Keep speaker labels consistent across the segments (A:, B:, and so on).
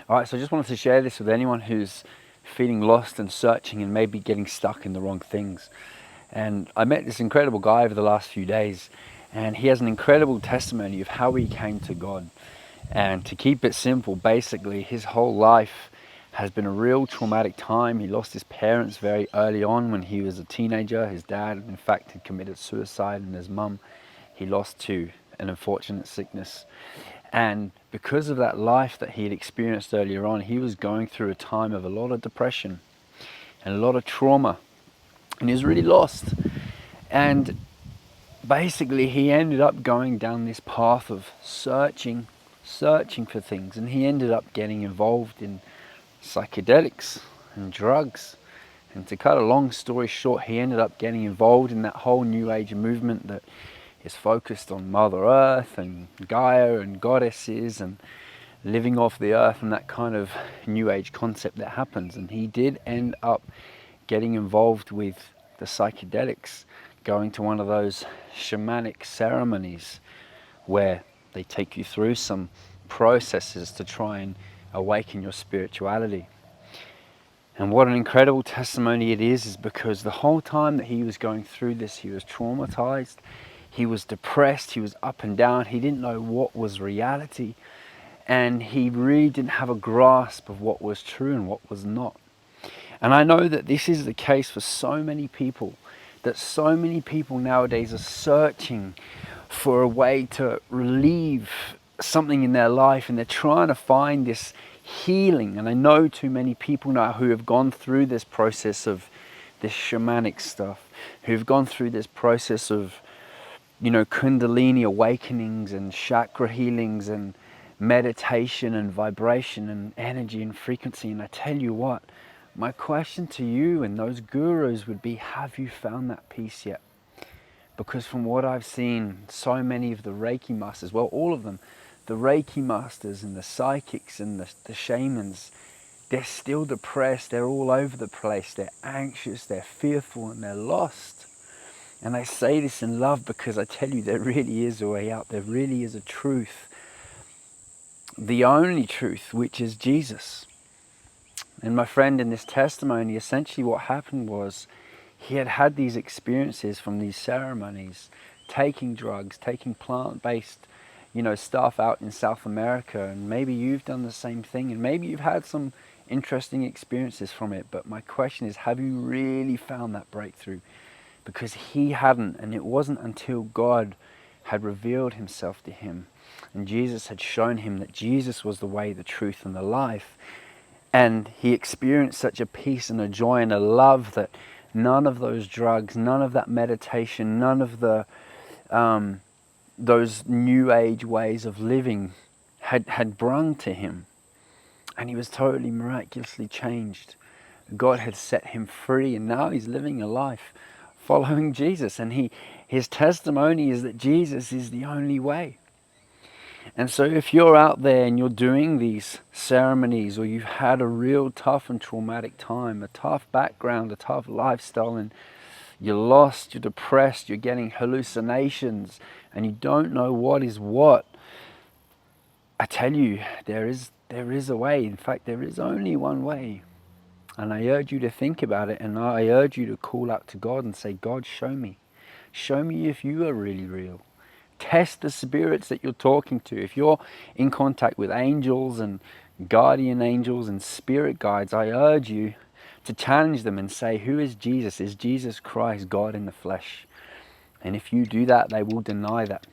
A: Alright, so I just wanted to share this with anyone who's feeling lost and searching and maybe getting stuck in the wrong things. And I met this incredible guy over the last few days, and he has an incredible testimony of how he came to God. And to keep it simple, basically his whole life has been a real traumatic time. He lost his parents very early on when he was a teenager. His dad, in fact, had committed suicide, and his mum he lost to an unfortunate sickness. And because of that life that he had experienced earlier on, he was going through a time of a lot of depression and a lot of trauma, and he was really lost. And basically he ended up going down this path of searching for things, and he ended up getting involved in psychedelics and drugs. And to cut a long story short, he ended up getting involved in that whole New Age movement that is focused on Mother Earth and Gaia and goddesses and living off the earth and that kind of New Age concept that happens. And he did end up getting involved with the psychedelics, going to one of those shamanic ceremonies where they take you through some processes to try and awaken your spirituality. And what an incredible testimony it is because the whole time that he was going through this, he was traumatized, he was depressed, he was up and down, he didn't know what was reality, and he really didn't have a grasp of what was true and what was not. And I know that this is the case for so many people, that so many people nowadays are searching for a way to relieve something in their life, and they're trying to find this healing. And I know too many people now who have gone through this process of this shamanic stuff, who've gone through this process of, Kundalini awakenings and chakra healings and meditation and vibration and energy and frequency. And I tell you what, my question to you and those gurus would be, have you found that peace yet? Because from what I've seen, so many of the Reiki masters, well, all of them, the Reiki masters and the psychics and the shamans, they're still depressed, they're all over the place, they're anxious, they're fearful, and they're lost. And I say this in love because I tell you, there really is a way out. There really is a truth. The only truth, which is Jesus. And my friend, in this testimony, essentially what happened was he had had these experiences from these ceremonies, taking drugs, taking plant-based, stuff out in South America. And maybe you've done the same thing, and maybe you've had some interesting experiences from it. But my question is, have you really found that breakthrough? Because he hadn't, and it wasn't until God had revealed himself to him and Jesus had shown him that Jesus was the way, the truth, and the life. And he experienced such a peace and a joy and a love that none of those drugs, none of that meditation, none of the those new age ways of living had brung to him. And he was totally miraculously changed. God had set him free, and now he's living a life following Jesus. And his testimony is that Jesus is the only way. And so if you're out there and you're doing these ceremonies, or you've had a real tough and traumatic time, a tough background, a tough lifestyle, and you're lost, you're depressed, you're getting hallucinations, and you don't know what is what, I tell you, there is a way. In fact, there is only one way. And I urge you to think about it, and I urge you to call out to God and say, God, show me. Show me if you are really real. Test the spirits that you're talking to. If you're in contact with angels and guardian angels and spirit guides, I urge you to challenge them and say, who is Jesus? Is Jesus Christ God in the flesh? And if you do that, they will deny that.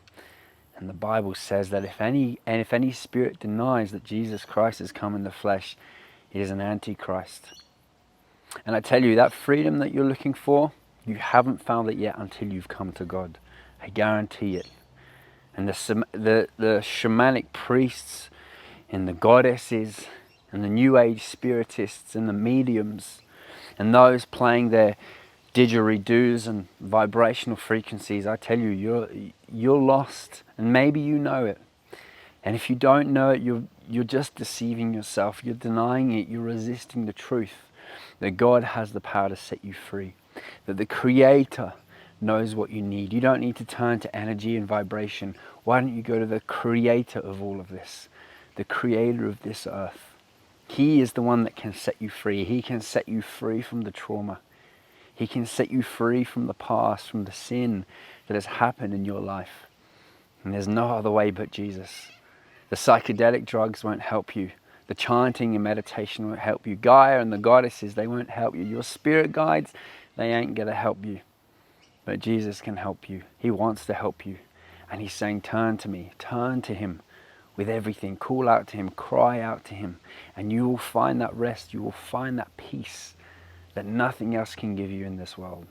A: And the Bible says that if any spirit denies that Jesus Christ has come in the flesh, he is an antichrist. And I tell you, that freedom that you're looking for, you haven't found it yet until you've come to God. I guarantee it. And the shamanic priests and the goddesses and the New Age spiritists and the mediums and those playing their didgeridoos and vibrational frequencies, I tell you, you're lost, and maybe you know it. And if you don't know it, you're just deceiving yourself. You're denying it. You're resisting the truth that God has the power to set you free, that the Creator knows what you need. You don't need to turn to energy and vibration. Why don't you go to the Creator of all of this, the Creator of this earth? He is the one that can set you free. He can set you free from the trauma. He can set you free from the past, from the sin that has happened in your life. And there's no other way but Jesus. The psychedelic drugs won't help you. The chanting and meditation won't help you. Gaia and the goddesses, they won't help you. Your spirit guides, they ain't going to help you. But Jesus can help you. He wants to help you. And he's saying, turn to me, turn to him with everything. Call out to him, cry out to him. And you will find that rest, you will find that peace that nothing else can give you in this world.